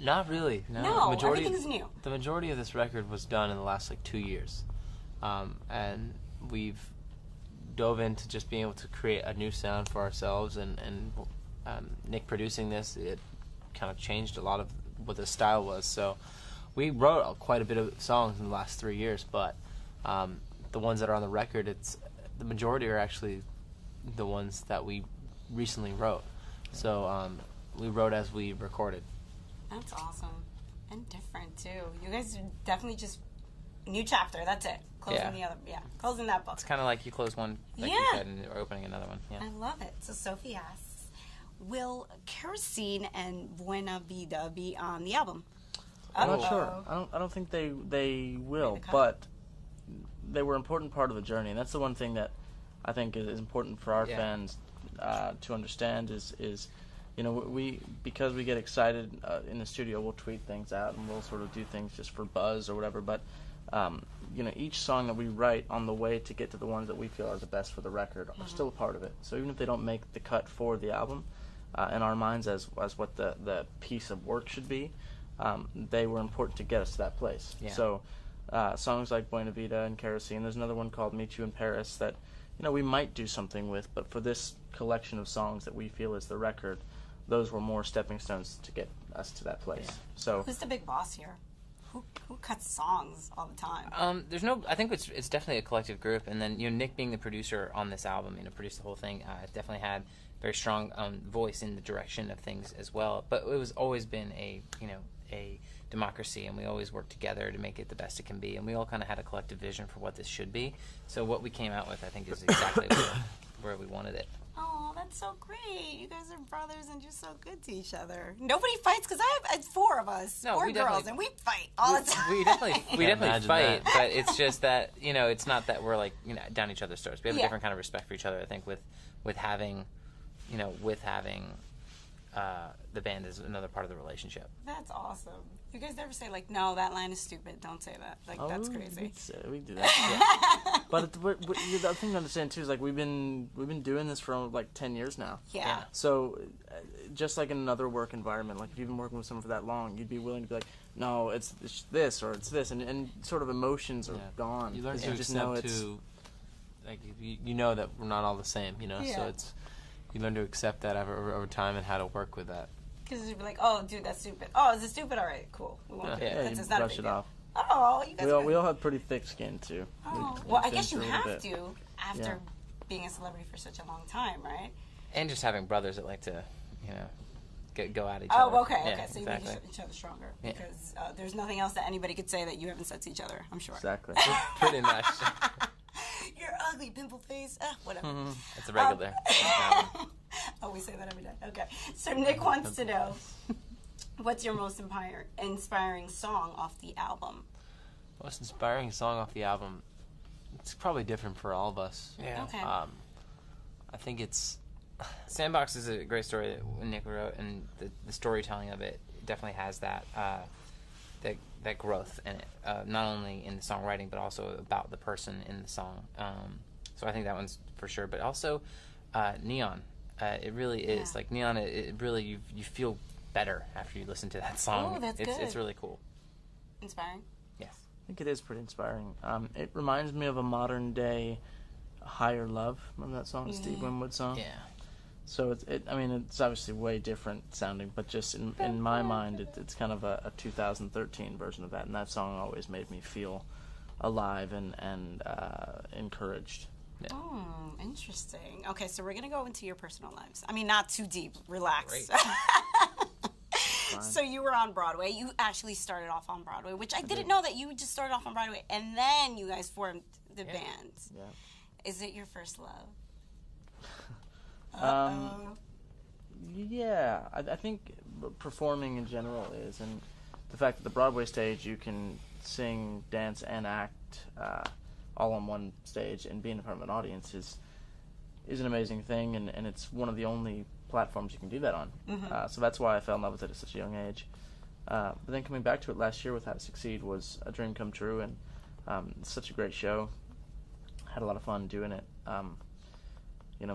Not really. No, No, everything's new. The majority of this record was done in the last 2 years, and we've dove into just being able to create a new sound for ourselves. And Nick producing this, it kind of changed a lot of what the style was. So we wrote quite a bit of songs in the last 3 years, but the ones that are on the record, the majority are actually the ones that we recently wrote. So we wrote as we recorded. That's awesome. And different, too. You guys are definitely just new chapter. That's it. Closing that book. It's kind of like you close one, like you said, and you're opening another one. Yeah. I love it. So Sophie asks, will Kerosene and Buena Vida be on the album? I'm not sure. I don't think they will, but they were an important part of the journey, and that's the one thing that I think is important for our fans to understand is because we get excited in the studio, we'll tweet things out and we'll sort of do things just for buzz or whatever, but each song that we write on the way to get to the ones that we feel are the best for the record are still a part of it. So even if they don't make the cut for the album, in our minds as what the piece of work should be, they were important to get us to that place. Yeah. So songs like Buena Vida and Kerosene, there's another one called Meet You in Paris that we might do something with, but for this collection of songs that we feel is the record, those were more stepping stones to get us to that place. Yeah. So who's the big boss here? Who cuts songs all the time? I think it's definitely a collective group, and then Nick being the producer on this album, produced the whole thing, definitely had very strong voice in the direction of things as well. But it was always been a democracy, and we always worked together to make it the best it can be, and we all kind of had a collective vision for what this should be. So what we came out with, I think, is exactly where we wanted it. Oh, that's so great. You guys are brothers and you're so good to each other. Nobody fights, because I have 4 of us, 4 girls, and we fight all the time. We definitely fight, but it's just that, it's not that we're down each other's throats. We have a different kind of respect for each other, I think, with having the band is another part of the relationship. That's awesome. You guys never say, no, that line is stupid. Don't say that. That's crazy. We do that. Yeah. But the thing to understand, too, is, we've been doing this for, 10 years now. Yeah. So, just like in another work environment, if you've been working with someone for that long, you'd be willing to be like, no, it's this, or it's this, and sort of emotions are gone. You learn to just know you know that we're not all the same, so you learn to accept that over time and how to work with that. Because you'd be like, oh, dude, that's stupid. Oh, is it stupid? All right, cool. We won't do it. It's not brush it off. Oh, you guys we all have pretty thick skin, too. Oh, well, I guess you have to after being a celebrity for such a long time, right? And just having brothers that like to, go at each other. Oh, okay. Yeah, So exactly. you make each other stronger. Yeah. Because there's nothing else that anybody could say that you haven't said to each other, I'm sure. Exactly. Pretty much. You're ugly, pimple face. Whatever. It's a regular. Oh, we say that every day. Okay. So Nick wants to know, what's your most inspiring song off the album? Most inspiring song off the album? It's probably different for all of us. Yeah. Okay. I think it's... Sandbox is a great story that Nick wrote, and the storytelling of it definitely has that growth in it, not only in the songwriting, but also about the person in the song. So I think that one's for sure. But also Neon. It really is. Neon, it really, you feel better after you listen to that song. Oh, that's good. It's really cool. Inspiring? Yes. I think it is pretty inspiring. It reminds me of a modern day Higher Love. Remember that song, Steve Winwood song? Yeah. So it's obviously way different sounding, but just in my mind, it's kind of a 2013 version of that, and that song always made me feel alive and encouraged. Yeah. Oh, interesting. Okay, so we're going to go into your personal lives. Not too deep. Relax. So you were on Broadway. You actually started off on Broadway, which I didn't know that you just started off on Broadway, and then you guys formed the band. Yeah. Is it your first love? Yeah, I think performing in general is, and the fact that the Broadway stage you can sing, dance, and act all on one stage and be in front of an audience is an amazing thing, and it's one of the only platforms you can do that on. Mm-hmm. So that's why I fell in love with it at such a young age. But then coming back to it last year with How to Succeed was a dream come true, and it's such a great show. Had a lot of fun doing it.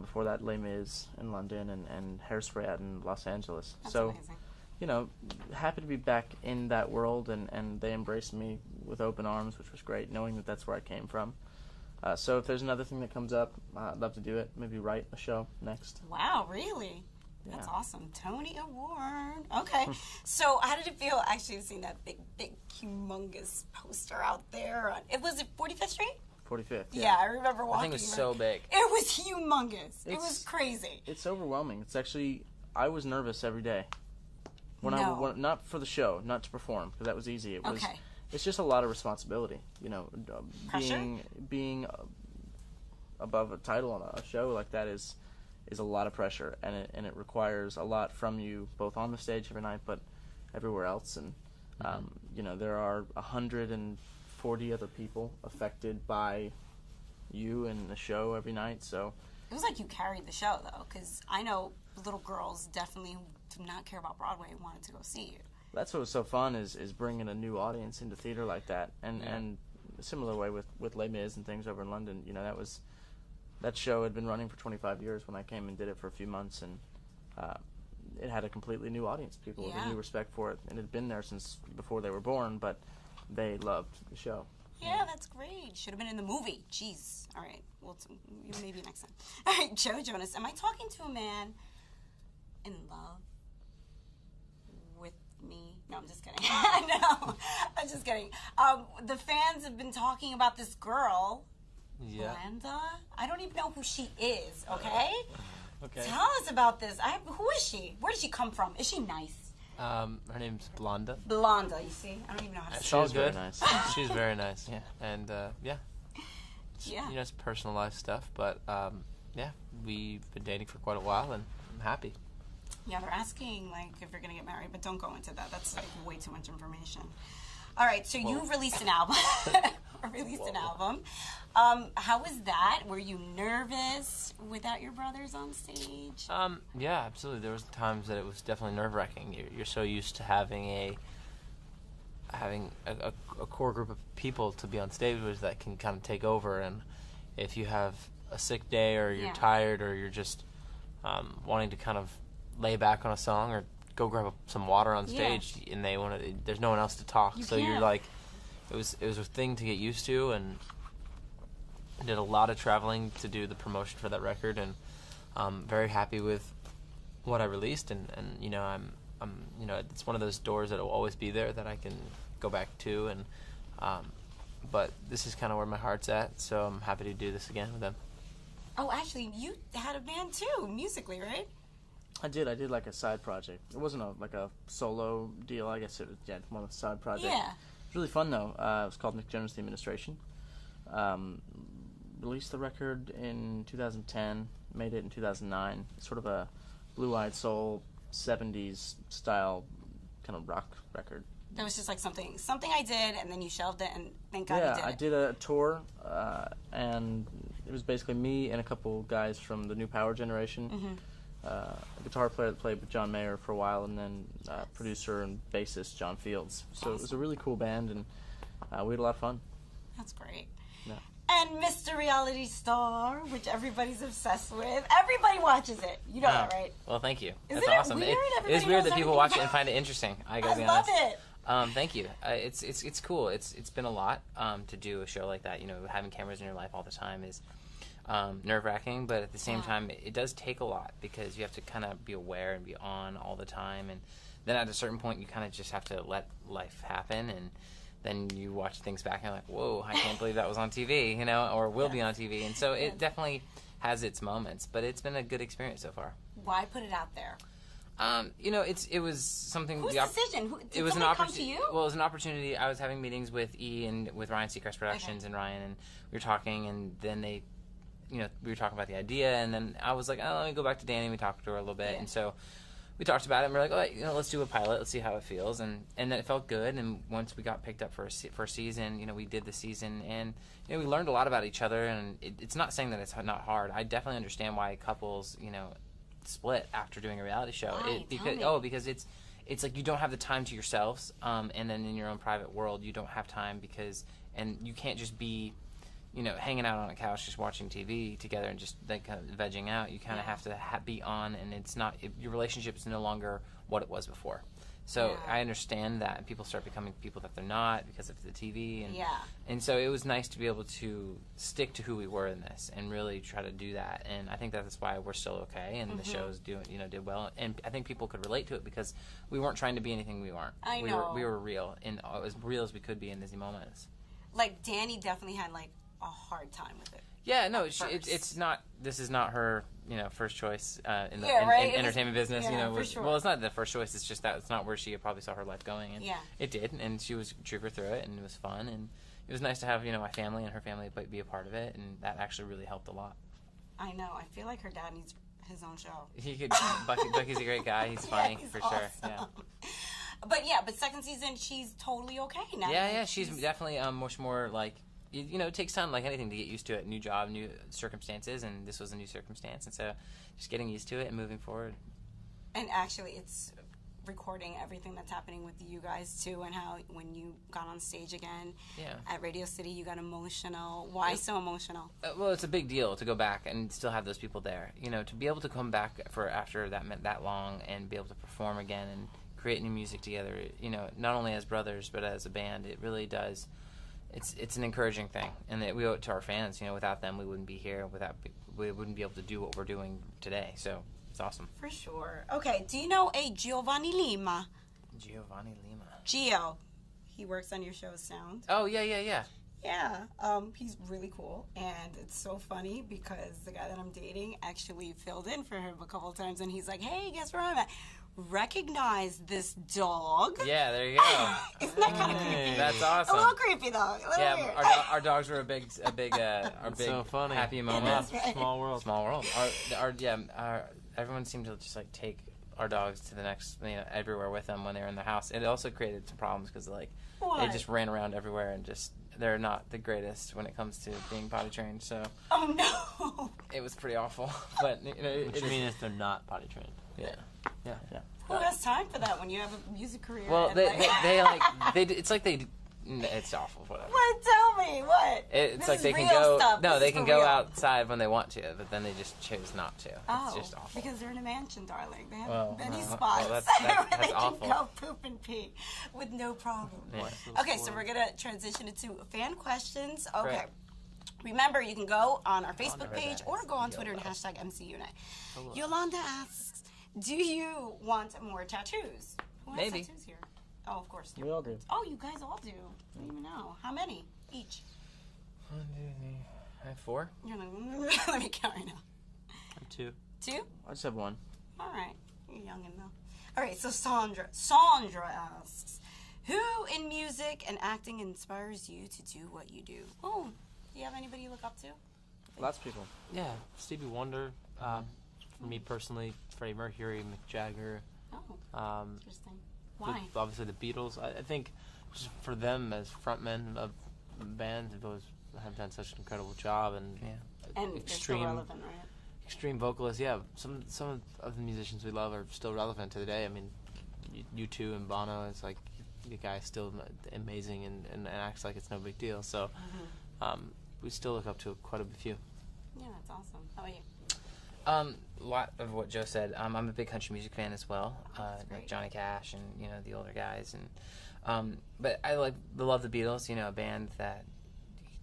Before that, Les Mis in London and Hairspray out in Los Angeles. That's so amazing. happy to be back in that world, and they embraced me with open arms, which was great, knowing that that's where I came from. So if there's another thing that comes up, I'd love to do it. Maybe write a show next. Wow, really? That's Yeah. awesome. Tony Award. Okay. So how did it feel actually seeing that big, humongous poster out there? It was at 45th Street? 45th. Yeah, I remember walking. I think it was so big. It was humongous. It was crazy. It's overwhelming. It's actually, I was nervous every day. When No. not for the show, not to perform, because that was easy. It was. Okay. It's just a lot of responsibility, Pressure? being above a title on a show like that is a lot of pressure, and it requires a lot from you, both on the stage every night, but everywhere else. And there are 140 other people affected by you and the show every night. So It was like you carried the show, though, because I know little girls definitely who do not care about Broadway wanted to go see you. that's what was so fun is bringing a new audience into theater like that, and a similar way with Les Mis and things over in London. That show had been running for 25 years when I came and did it for a few months, and it had a completely new audience, people with a new respect for it, and it had been there since before they were born, but they loved the show. Yeah, that's great. Should have been in the movie. Jeez. All right. Well, maybe next time. All right, Jonas, am I talking to a man in love with me? No, I'm just kidding. No, I'm just kidding. The fans have been talking about this girl, Yeah. Blanda. I don't even know who she is, okay? Okay. Tell us about this. Who is she? Where did she come from? Is she nice? Her name's Blonda. Blonda, you see? I don't even know how to say She's was very good. nice. She's very nice. Yeah. And Yeah. it's personal life stuff, but we've been dating for quite a while, and I'm happy. Yeah, they're asking, if you're going to get married, but don't go into that. That's, way too much information. All right, so you've released an album. How was that? Were you nervous without your brothers on stage? Yeah, absolutely. There was times that it was definitely nerve-wracking. You're so used to having a core group of people to be on stage with that can kind of take over, and if you have a sick day or you're tired or you're just wanting to kind of lay back on a song or go grab some water on stage and there's no one else to talk, you're like, it was a thing to get used to, and I did a lot of traveling to do the promotion for that record, and I'm very happy with what I released, and I'm it's one of those doors that will always be there that I can go back to, and but this is kind of where my heart's at, so I'm happy to do this again with them. Oh, actually, you had a band too, musically, right? I did like a side project. It wasn't a solo deal. I guess it was more of a side project. Yeah. It was really fun though. It was called Mick Jonas the Administration. Released the record in 2010. Made it in 2009. It's sort of a blue-eyed soul 70s style kind of rock record. That was just something I did, and then you shelved it, and thank God you did it. I did a tour, and it was basically me and a couple guys from the New Power generation. Mm-hmm. A guitar player that played with John Mayer for a while, and then producer and bassist John Fields. So It was a really cool band, and we had a lot of fun. That's great. Yeah. And Mr. Reality Star, which everybody's obsessed with. Everybody watches it. You know that, right? Well, thank you. Isn't That's it awesome. weird? It Everybody is weird knows that people everything watch it about and find it interesting. I gotta I be love honest. it. Thank you. It's cool. It's been a lot to do a show like that. Having cameras in your life all the time is nerve-wracking, but at the same time, it does take a lot because you have to kind of be aware and be on all the time, and then at a certain point, you kind of just have to let life happen, and then you watch things back and you're like, whoa, I can't believe that was on TV, or will be on TV, and so it definitely has its moments, but it's been a good experience so far. Why put it out there? It was something. Whose decision? It was an come to you? Well, it was an opportunity. I was having meetings with E and with Ryan Seacrest Productions and Ryan, and we were talking, and then they, we were talking about the idea, and then I was like, oh, let me go back to Danny. We talked to her a little bit, and so we talked about it, and we're like, oh, let's do a pilot. Let's see how it feels, and then it felt good. And once we got picked up for a season, we did the season, and we learned a lot about each other. And it's not saying that it's not hard. I definitely understand why couples, split after doing a reality show. Because it's like you don't have the time to yourselves, and then in your own private world, you don't have time and you can't just be, hanging out on a couch just watching TV together and just kind of vegging out. You kind of have to be on, and it's not your relationship is no longer what it was before. So I understand that people start becoming people that they're not because of the TV. And so it was nice to be able to stick to who we were in this and really try to do that. And I think that's why we're still okay, and the shows did well. And I think people could relate to it because we weren't trying to be anything we weren't. I know. We were real, and as real as we could be in these moments. Like, Danny definitely had, like, a hard time with it. Yeah, no, it's not. This is not her, first choice in the entertainment business. For sure. Well, it's not the first choice. It's just that it's not where she probably saw her life going, and it did, and she was trooper through it, and it was fun, and it was nice to have my family and her family be a part of it, and that actually really helped a lot. I know. I feel like her dad needs his own show. He could. Bucky's a great guy. He's funny he's for awesome. sure. Yeah. But second season, she's totally okay now. Yeah, she's definitely much more like. It takes time, like anything, to get used to it. New job, new circumstances, and this was a new circumstance, and so just getting used to it and moving forward. And actually, it's recording everything that's happening with you guys too, and how when you got on stage again at Radio City, you got emotional. Why so emotional? Well, it's a big deal to go back and still have those people there. To be able to come back after that long and be able to perform again and create new music together. Not only as brothers but as a band, it really does. It's an encouraging thing, and we owe it to our fans. Without them, we wouldn't be here. We wouldn't be able to do what we're doing today. So it's awesome. For sure. Okay, do you know a Giovanni Lima? Giovanni Lima. Gio. He works on your show's sound. Oh, yeah. Yeah, he's really cool, and it's so funny because the guy that I'm dating actually filled in for him a couple of times, and he's like, "Hey, guess where I'm at? Recognize this dog?" Yeah, there you go. Isn't that kind of creepy? That's awesome. A little creepy though. Weird. Our dogs were a big so funny. happy moment. Right. Small world. Everyone seemed to just like take our dogs to the next, everywhere with them when they were in the house. It also created some problems because they just ran around everywhere and they're not the greatest when it comes to being potty trained. So no, it was pretty awful. But which means they're not potty trained. Yeah. Who has time for that when you have a music career? Well, it's awful. Whatever. What? Tell me what? It's this like is they can real go. stuff. No, This they is can for go real. outside when they want to, but then they just choose not to. Oh, It's just awful. because they're in a mansion, darling. They have Well, many well, spots that's where they awful. can go poop and pee with no problem. Yeah. Okay, so we're gonna transition into fan questions. Okay. Great. Remember, you can go on our Facebook never page that. or go on Twitter and hashtag MCUNet. Yolanda asks, do you want more tattoos? Who has Maybe. tattoos here? Oh, of course. We all do. Oh, you guys all do. I don't even know. How many each? 1, 2, 3. I have 4. You're like, let me count right now. I'm 2. 2? I just have 1. All right. You're young enough. All right, so Sandra asks, who in music and acting inspires you to do what you do? Oh, do you have anybody you look up to? Lots of people. Yeah, Stevie Wonder. For me personally, Freddie Mercury, Mick Jagger. Oh, interesting. Why? Obviously the Beatles. I think just for them as frontmen of bands, have done such an incredible job and And they're still relevant, right? extreme vocalists. Yeah, some of the musicians we love are still relevant to the day. I mean, U2 and Bono. It's like the guy's still amazing and acts like it's no big deal. So we still look up to quite a few. Yeah, that's awesome. How about you? A lot of what Joe said. I'm a big country music fan as well, like Johnny Cash and the older guys, and but I love the Beatles. A band that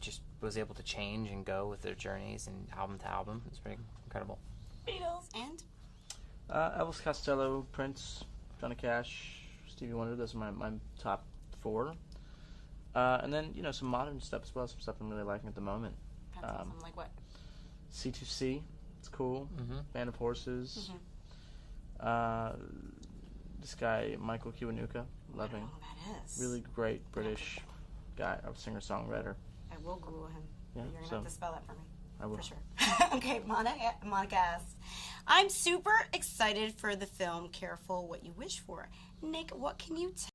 just was able to change and go with their journeys and album to album. It's pretty incredible. Beatles and Elvis Costello, Prince, Johnny Cash, Stevie Wonder. Those are my top 4. And then some modern stuff as well. Some stuff I'm really liking at the moment. that's awesome. Like what? C2C. It's cool. Band of Horses. This guy, Michael Kiwanuka. Loving. Oh, that is. Really great British guy, a singer-songwriter. I will Google him. Yeah, You're going to have to spell that for me. I will. For sure. Okay, Monica asks, I'm super excited for the film Careful What You Wish For. Nick, what can you tell